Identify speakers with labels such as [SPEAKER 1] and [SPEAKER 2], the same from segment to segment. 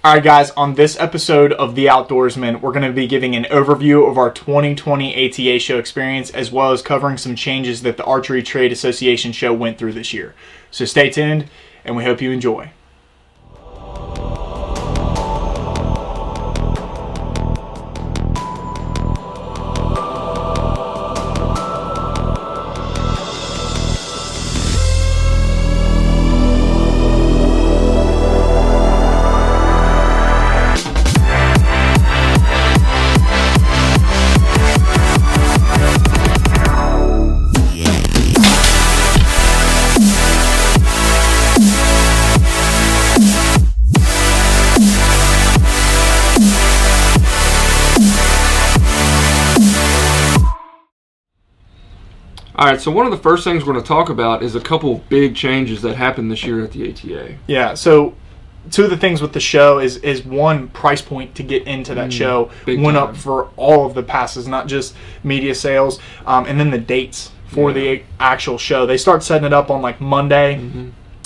[SPEAKER 1] Alright guys, on this episode of The Outdoorsmen, we're going to be giving an overview of our 2020 ATA show experience, as well as covering some changes that the Archery Trade Association show went through this year. So stay tuned, and we hope you enjoy.
[SPEAKER 2] Alright, so one of the first things we're going to talk about is a couple of big changes that happened this year at the ATA.
[SPEAKER 1] Yeah, so two of the things with the show is one, price point to get into that show went up for all of the passes, not just media sales, and then the dates for the actual show. They start setting it up on like Monday,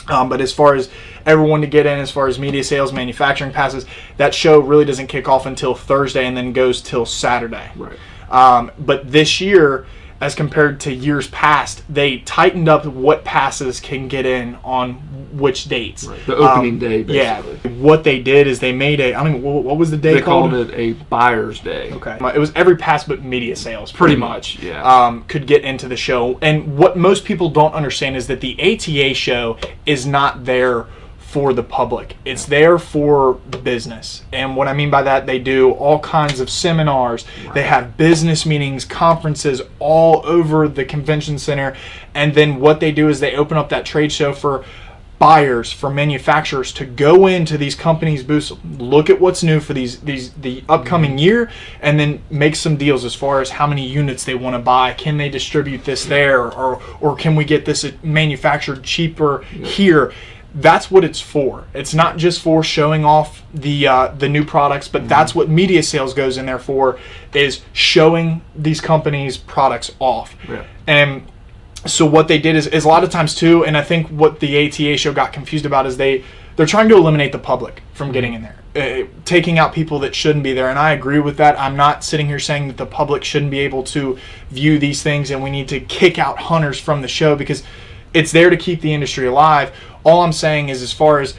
[SPEAKER 1] but as far as everyone to get in, as far as media sales, manufacturing passes, that show really doesn't kick off until Thursday and then goes till Saturday.
[SPEAKER 2] Right.
[SPEAKER 1] But this year, as compared to years past, they tightened up what passes can get in on which dates.
[SPEAKER 2] Right. The opening day, basically.
[SPEAKER 1] Yeah. What they did is they made what was the day
[SPEAKER 2] they
[SPEAKER 1] called?
[SPEAKER 2] They called it a buyer's day.
[SPEAKER 1] Okay. It was every pass but media sales.
[SPEAKER 2] Pretty much, yeah.
[SPEAKER 1] Could get into the show. And what most people don't understand is that the ATA show is not there for the public. It's there for business. And what I mean by that, they do all kinds of seminars. Right. They have business meetings, conferences all over the convention center. And then what they do is they open up that trade show for buyers, for manufacturers to go into these companies' booths, look at what's new for the upcoming year, and then make some deals as far as how many units they want to buy. Can they distribute this there, or can we get this manufactured cheaper here? That's what it's for. It's not just for showing off the new products, but that's what media sales goes in there for, is showing these companies' products off.
[SPEAKER 2] Yeah.
[SPEAKER 1] And so what they did is a lot of times too, and I think what the ATA show got confused about is they're trying to eliminate the public from getting in there, taking out people that shouldn't be there. And I agree with that. I'm not sitting here saying that the public shouldn't be able to view these things and we need to kick out hunters from the show, because it's there to keep the industry alive. All I'm saying is, as far as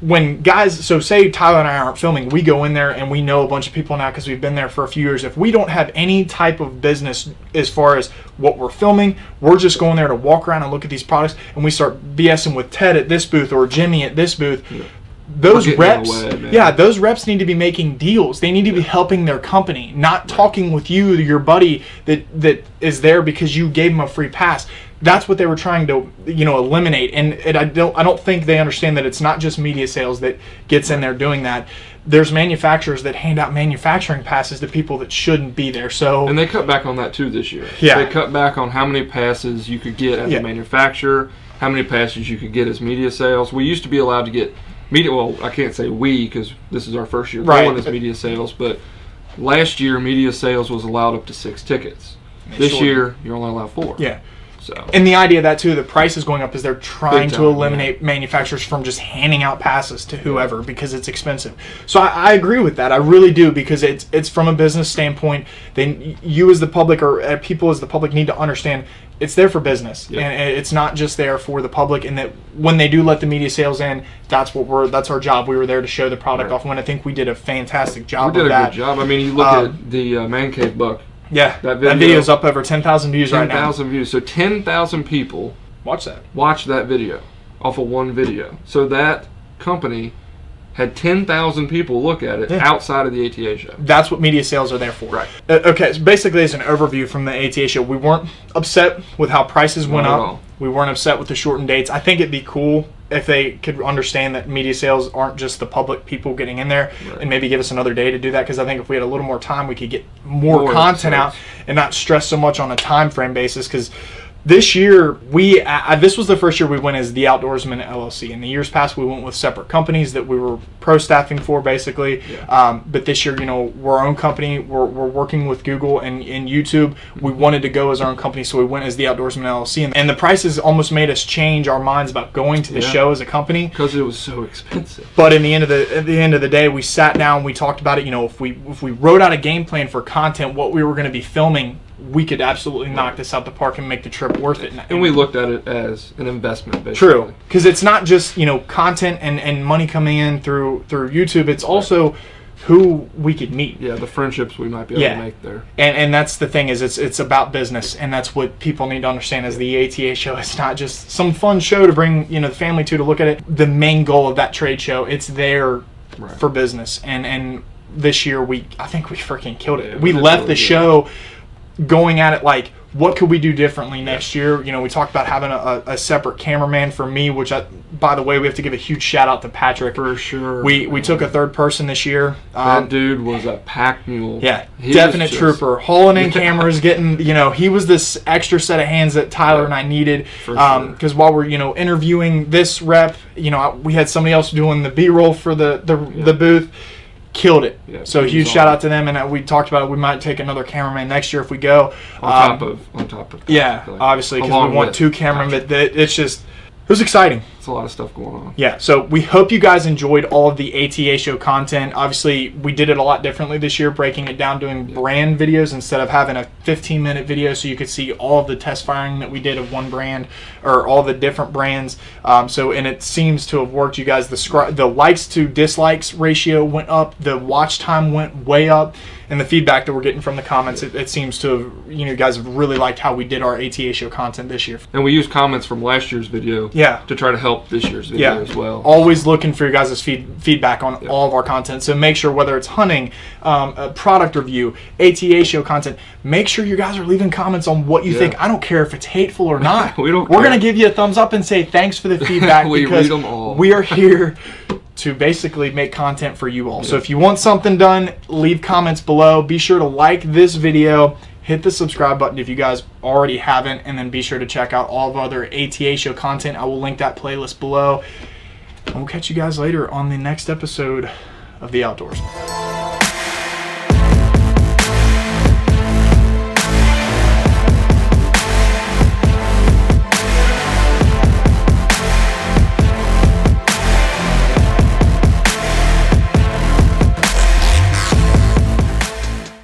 [SPEAKER 1] when guys, so say Tyler and I aren't filming, we go in there and we know a bunch of people now because we've been there for a few years. If we don't have any type of business as far as what we're filming, we're just going there to walk around and look at these products, and we start BSing with Ted at this booth or Jimmy at this booth. Yeah. Those reps need to be making deals. They need to be helping their company, not talking with you, your buddy that is there because you gave them a free pass. That's what they were trying to, eliminate. And I don't think they understand that it's not just media sales that gets in there doing that. There's manufacturers that hand out manufacturing passes to people that shouldn't be there. And
[SPEAKER 2] they cut back on that too this year.
[SPEAKER 1] Yeah.
[SPEAKER 2] They cut back on how many passes you could get as a manufacturer, how many passes you could get as media sales. We used to be allowed to get media. Well, I can't say we because this is our first year going as media sales. But last year, media sales was allowed up to 6 tickets. This year, you're only allowed 4.
[SPEAKER 1] Yeah.
[SPEAKER 2] So.
[SPEAKER 1] And the idea of that too, the price is going up, is they're trying to eliminate manufacturers from just handing out passes to whoever because it's expensive. So I agree with that. I really do, because it's from a business standpoint. Then you as the public, or people as the public, need to understand it's there for business, and it's not just there for the public. And that when they do let the media sales in, that's our job. We were there to show the product off, and I think we did a fantastic job.
[SPEAKER 2] We did a good job. I mean, you look at the Man Cave Buck.
[SPEAKER 1] Yeah, that video's up over 10,000 views right now.
[SPEAKER 2] 10,000 views. So 10,000 people
[SPEAKER 1] watch
[SPEAKER 2] that video off of one video. So that company had 10,000 people look at it outside of the ATA show.
[SPEAKER 1] That's what media sales are there for.
[SPEAKER 2] Right.
[SPEAKER 1] Okay, so basically as an overview from the ATA show, we weren't upset with how prices went up. We weren't upset with the shortened dates. I think it'd be cool if they could understand that media sales aren't just the public people getting in there, and maybe give us another day to do that, because I think if we had a little more time, we could get more content out and not stress so much on a time frame basis, because This year, this was the first year we went as the Outdoorsmen LLC. In the years past, we went with separate companies that we were pro staffing for, basically. Yeah. But this year, we're our own company. We're working with Google and YouTube. We wanted to go as our own company, so we went as the Outdoorsmen LLC. And the prices almost made us change our minds about going to the show as a company
[SPEAKER 2] because it was so expensive.
[SPEAKER 1] But at the end of the day, we sat down, we talked about it. If we wrote out a game plan for content, what we were going to be filming, we could absolutely knock this out the park and make the trip worth it.
[SPEAKER 2] And we looked at it as an investment, basically.
[SPEAKER 1] True, because it's not just content and money coming in through YouTube. It's also who we could meet.
[SPEAKER 2] Yeah, the friendships we might be able to make there.
[SPEAKER 1] And that's the thing, is it's about business, and that's what people need to understand. Is the ATA show, it's not just some fun show to bring the family to look at it. The main goal of that trade show, it's there for business. And this year I think we freaking killed it. We left the show going at it like, what could we do differently next year? We talked about having a separate cameraman for me, which by the way, we have to give a huge shout out to Patrick.
[SPEAKER 2] For sure.
[SPEAKER 1] We took a third person this year.
[SPEAKER 2] That dude was a pack mule.
[SPEAKER 1] Yeah, definite trooper. Hauling in cameras, getting, he was this extra set of hands that Tyler and I needed. Because while we're, interviewing this rep, we had somebody else doing the B-roll for the booth. Killed it. Yeah, so huge shout out to them, and we talked about it. We might take another cameraman next year if we go.
[SPEAKER 2] On top of that.
[SPEAKER 1] Yeah, obviously, because we want two cameramen. But it's just, it was exciting.
[SPEAKER 2] It's a lot of stuff going on.
[SPEAKER 1] Yeah, so we hope you guys enjoyed all of the ATA show content. Obviously, we did it a lot differently this year, breaking it down, doing brand videos instead of having a 15-minute video, so you could see all of the test firing that we did of one brand or all the different brands. And it seems to have worked. You guys, the likes to dislikes ratio went up, the watch time went way up, and the feedback that we're getting from the comments, it seems to have, you guys have really liked how we did our ATA show content this year.
[SPEAKER 2] And we used comments from last year's video to try to help this year's video as well.
[SPEAKER 1] Always looking for your guys' feedback on all of our content. So make sure, whether it's hunting, a product review, ATA show content, make sure you guys are leaving comments on what you think. I don't care if it's hateful or not. We're going to give you a thumbs up and say thanks for the feedback.
[SPEAKER 2] We read them all.
[SPEAKER 1] We are here to basically make content for you all. So if you want something done, leave comments below. Be sure to like this video. Hit the subscribe button if you guys already haven't, and then be sure to check out all of our other ATA show content. I will link that playlist below. And we'll catch you guys later on the next episode of The Outdoorsmen.